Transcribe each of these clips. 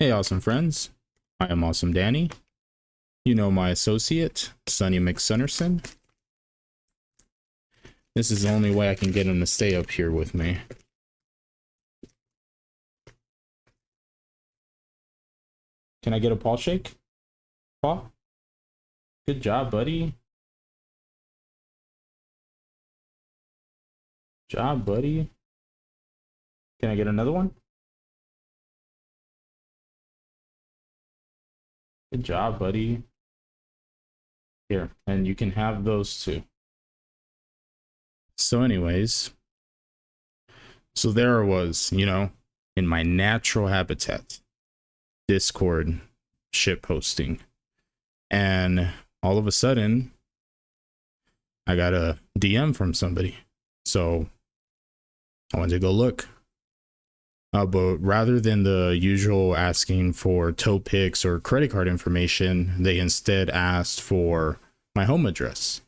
Hey, awesome friends. I am Awesome Danny. You know my associate, Sonny McSunnerson. This is the only way I can get him to stay up here with me. Can I get a paw shake? Paw? Good job, buddy. Job, buddy. Can I get another one? Good job, buddy. Here, and you can have those too. So anyways, so there I was, in my natural habitat, Discord shit posting. And all of a sudden, I got a DM from somebody. So I went to go look. But rather than the usual asking for toe pics or credit card information, they instead asked for my home address.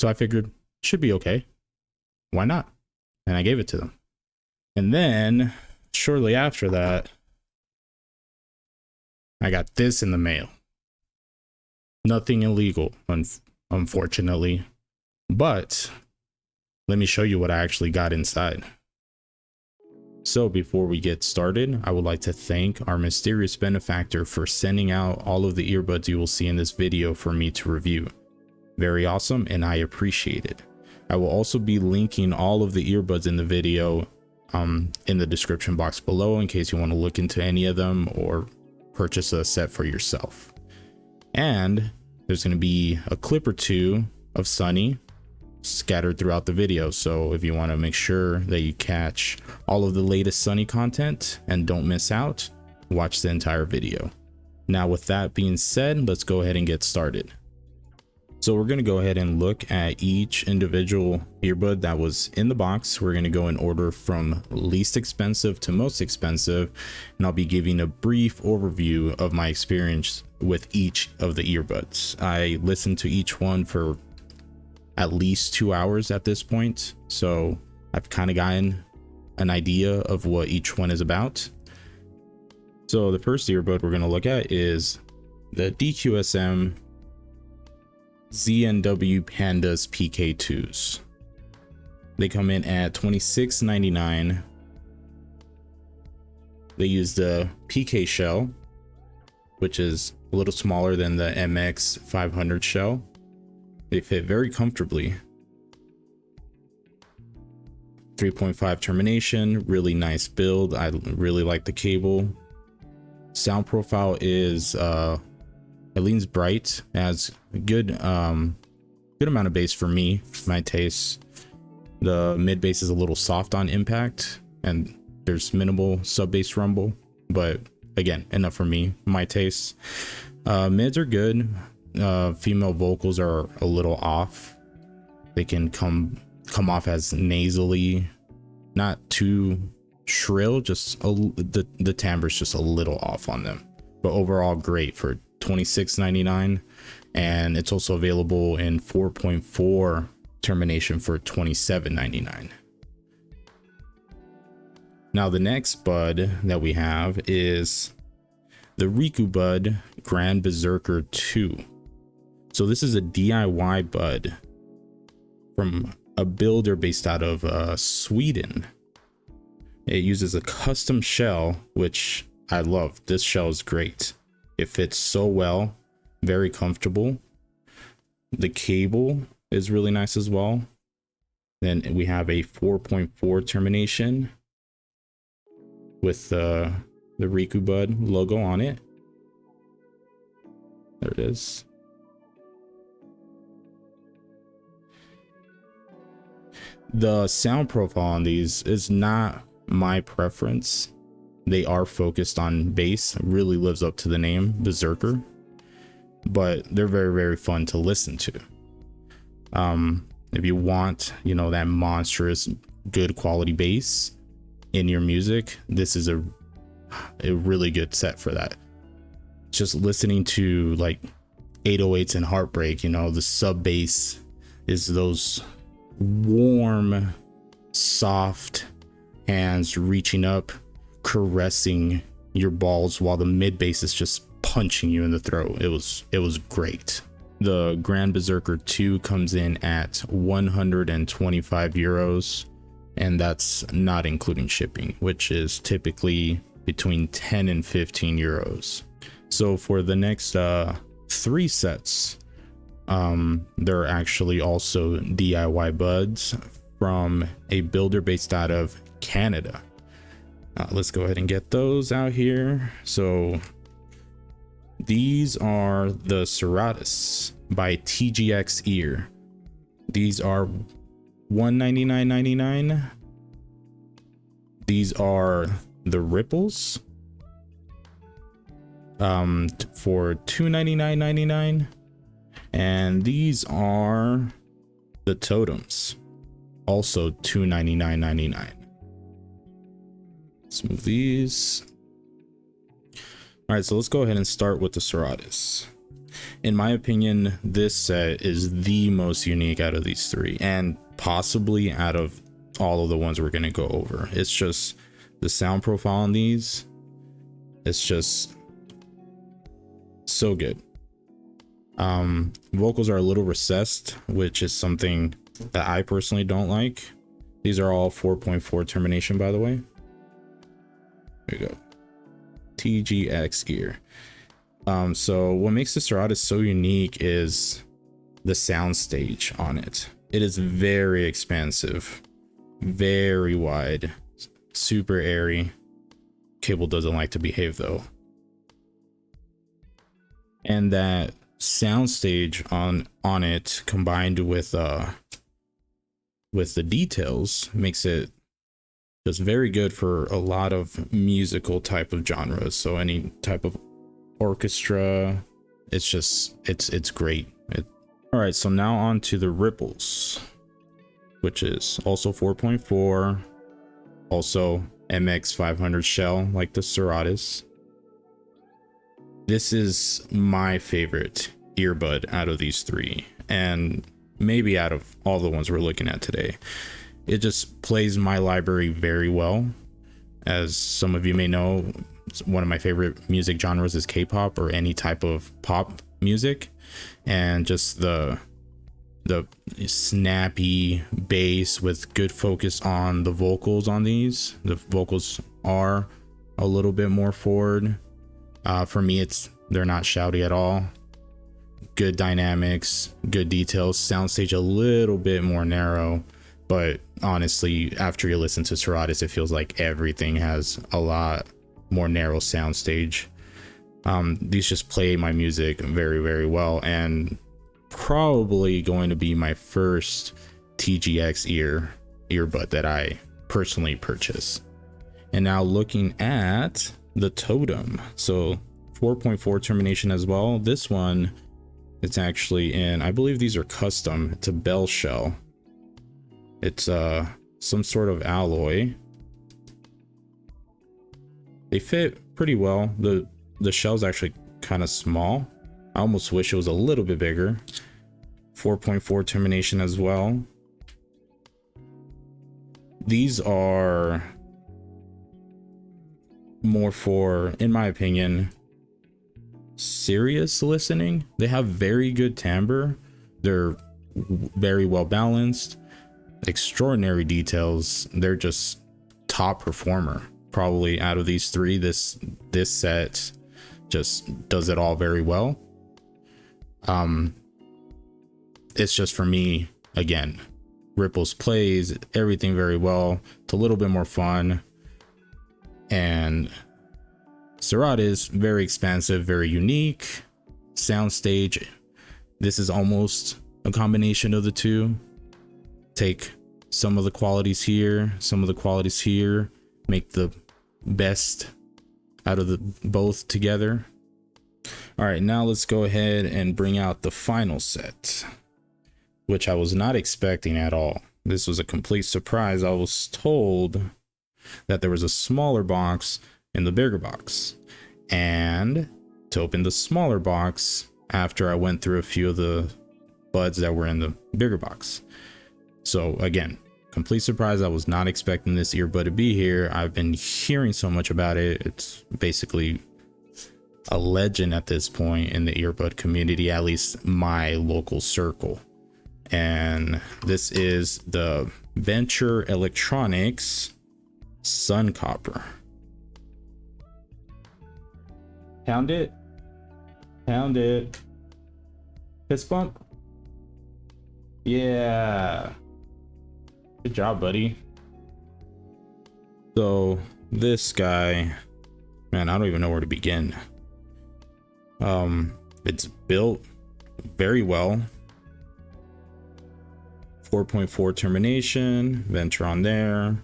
So I figured, should be okay. Why not? And I gave it to them. And then, shortly after that, I got this in the mail. Nothing illegal, unfortunately. But let me show you what I actually got inside. So before we get started, I would like to thank our mysterious benefactor for sending out all of the earbuds you will see in this video for me to review. Very awesome, and I appreciate it. I will also be linking all of the earbuds in the video in the description box below in case you want to look into any of them or purchase a set for yourself. And there's going to be a clip or two of Sonny scattered throughout the video, so if you want to make sure that you catch all of the latest Sonny content and don't miss out, watch the entire video. Now with that being said, let's go ahead and get started. So we're going to go ahead and look at each individual earbud that was in the box. We're going to go in order from least expensive to most expensive, and I'll be giving a brief overview of my experience with each of the earbuds. I listened to each one for at least 2 hours at this point, so I've kind of gotten an idea of what each one is about. So the first earbud we're going to look at is the DQSM ZNW Pandas PK2S. They come in at $26.99. They use the PK shell, which is a little smaller than the MX 500 shell. They fit very comfortably. 3.5 termination, really nice build. I really like the cable. Sound profile is it leans bright, it has a good amount of bass for me, my taste. The mid bass is a little soft on impact, and there's minimal sub bass rumble, but again, enough for me, my taste. Mids are good. Female vocals are a little off. They can come off as nasally, not too shrill, just the timbre's just a little off on them, but overall great for $26.99. And it's also available in 4.4 termination for $27.99. Now the next bud that we have is the Riku Bud Berserker 2. So this is a DIY bud from a builder based out of Sweden. It uses a custom shell, which I love. This shell is great. It fits so well, very comfortable. The cable is really nice as well. Then we have a 4.4 termination with the Riku Bud logo on it. There it is. The sound profile on these is not my preference. They are focused on bass, really lives up to the name, Berserker, but they're very, very fun to listen to. If you want, that monstrous good quality bass in your music, this is a really good set for that. Just listening to like 808s and Heartbreak, the sub bass is those warm, soft hands reaching up, caressing your balls while the mid bass is just punching you in the throat. It was great. The Grand Berserker 2 comes in at 125 euros, and that's not including shipping, which is typically between 10 and 15 euros. So for the next 3 sets, there are actually also DIY buds from a builder based out of Canada. Let's go ahead and get those out here. So these are the Seratos by TGX Ear. These are $199.99. These are the Ripples for $299.99. And these are the Totems, also $299.99. Let's move these. All right, so let's go ahead and start with the Seratos. In my opinion, this set is the most unique out of these 3, and possibly out of all of the ones we're going to go over. It's just the sound profile on these. It's just so good. Vocals are a little recessed, which is something that I personally don't like. These are all 4.4 termination, by the way. There you go. TGX Ear. So what makes the Serato so unique is the sound stage on it. It is very expansive, very wide, super airy. Cable doesn't like to behave though. And that sound stage on it, combined with the details, makes it just very good for a lot of musical type of genres. So any type of orchestra, it's just it's great. All right, so now on to the Ripples, which is also 4.4, also MX500 shell like the Seratos. This is my favorite earbud out of these 3, and maybe out of all the ones we're looking at today. It just plays my library very well. As some of you may know, one of my favorite music genres is K-pop, or any type of pop music, and just the snappy bass with good focus on the vocals on these. The vocals are a little bit more forward. For me, they're not shouty at all. Good dynamics, good details. Soundstage a little bit more narrow, but honestly, after you listen to Seratos, it feels like everything has a lot more narrow soundstage. These just play my music very, very well, and probably going to be my first TGX earbud that I personally purchase. And now looking at the Totem, so 4.4 termination as well. This one, it's actually in, I believe these are custom. It's a bell shell. It's some sort of alloy. They fit pretty well. The shell's actually kind of small. I almost wish it was a little bit bigger. 4.4 termination as well. These are more for, in my opinion, serious listening. They have very good timbre. They're very well balanced, extraordinary details. They're just top performer. Probably out of these 3, this set just does it all very well. It's just, for me, again, Ripples plays everything very well. It's a little bit more fun, and Serato is very expansive, very unique. Soundstage, this is almost a combination of the 2. Take some of the qualities here, some of the qualities here, make the best out of the both together. All right, now let's go ahead and bring out the final set, which I was not expecting at all. This was a complete surprise. I was told that there was a smaller box in the bigger box, and to open the smaller box after I went through a few of the buds that were in the bigger box. So again, complete surprise. I was not expecting this earbud to be here. I've been hearing so much about it. It's basically a legend at this point in the earbud community, at least my local circle. And this is the Venture Electronics Sun Copper. Pound it. Pound it. Fist bump. Yeah. Good job, buddy. So this guy, man, I don't even know where to begin. It's built very well. 4.4 termination, Venture on there,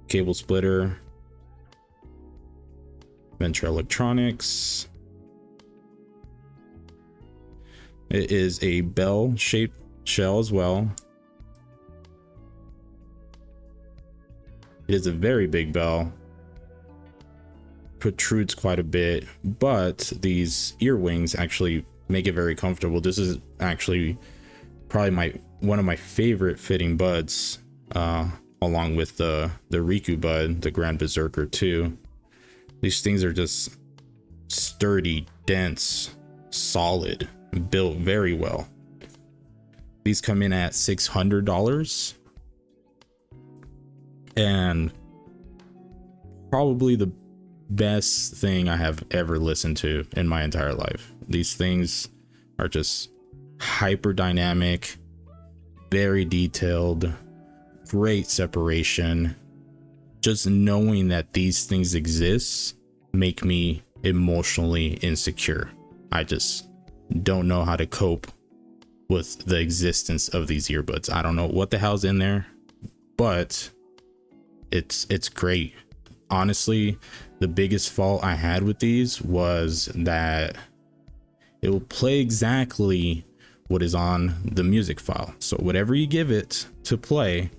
cable splitter, Venture Electronics. It is a bell shaped shell as well. It is a very big bell, protrudes quite a bit, but these ear wings actually make it very comfortable. This is actually probably one of my favorite fitting buds, along with the Riku Bud, the Grand Berserker too. These things are just sturdy, dense, solid, built very well. These come in at $600, and probably the best thing I have ever listened to in my entire life. These things are just hyper dynamic, very detailed, great separation. Just knowing that these things exist make me emotionally insecure. I just don't know how to cope with the existence of these earbuds. I don't know what the hell's in there, but it's great. Honestly, the biggest fault I had with these was that it will play exactly what is on the music file. So whatever you give it to play,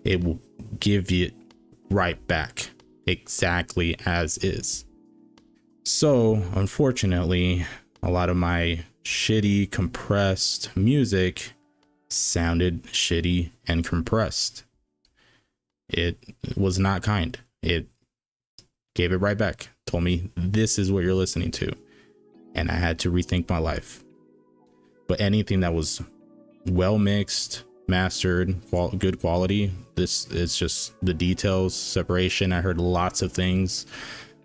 it will give it right back exactly as is. So unfortunately, a lot of my shitty compressed music sounded shitty and compressed. It was not kind. It gave it right back, told me this is what you're listening to, and I had to rethink my life. But anything that was well mixed, mastered, good quality, this is just the details, separation. I heard lots of things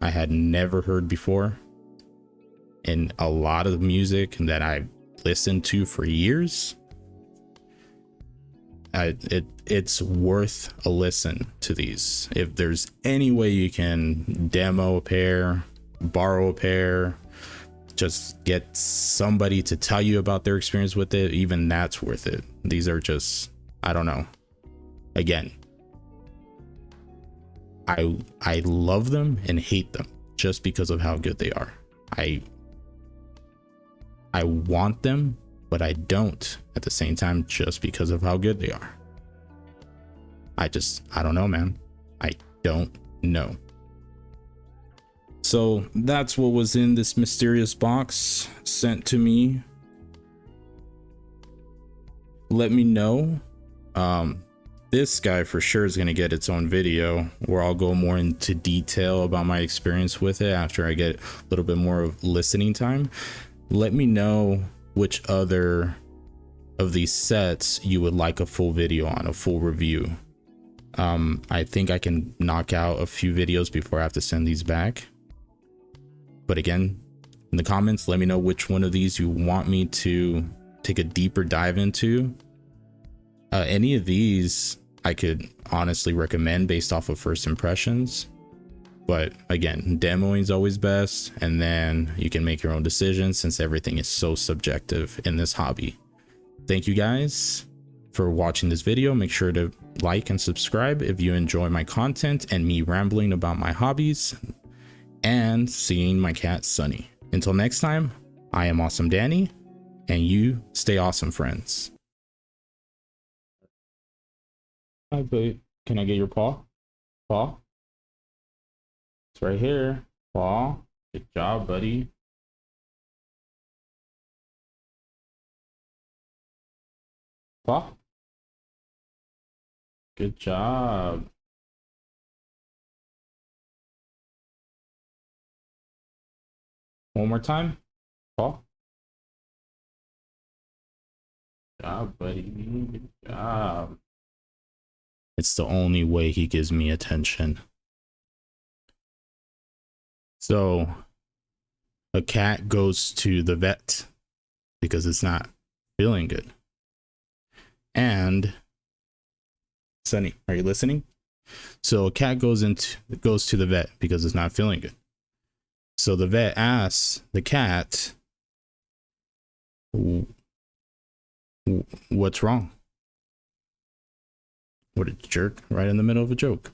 I had never heard before, and a lot of music that I listened to for years. It's worth a listen to these. If there's any way you can demo a pair, borrow a pair, just get somebody to tell you about their experience with it, even that's worth it. These are just, I don't know. Again, I love them and hate them just because of how good they are. I want them, but I don't at the same time, just because of how good they are. I don't know, man. I don't know. So that's what was in this mysterious box sent to me. Let me know. This guy for sure is going to get its own video where I'll go more into detail about my experience with it after I get a little bit more of listening time. Let me know which other of these sets you would like a full video on, a full review. I think I can knock out a few videos before I have to send these back. But again, in the comments, let me know which one of these you want me to take a deeper dive into. Any of these I could honestly recommend based off of first impressions. But again, demoing is always best, and then you can make your own decisions since everything is so subjective in this hobby. Thank you guys for watching this video. Make sure to like and subscribe if you enjoy my content and me rambling about my hobbies and seeing my cat Sunny. Until next time, I am Awesome Danny, and you stay awesome, friends. Hi, babe. Can I get your paw? Paw? It's right here. Paw. Good job, buddy. Paw? Good job. One more time, Paul. Good job, buddy. Good job. It's the only way he gives me attention. So a cat goes to the vet because it's not feeling good. And Sunny, are you listening? So a cat goes to the vet because it's not feeling good. So the vet asks the cat, what's wrong? What a jerk, right in the middle of a joke.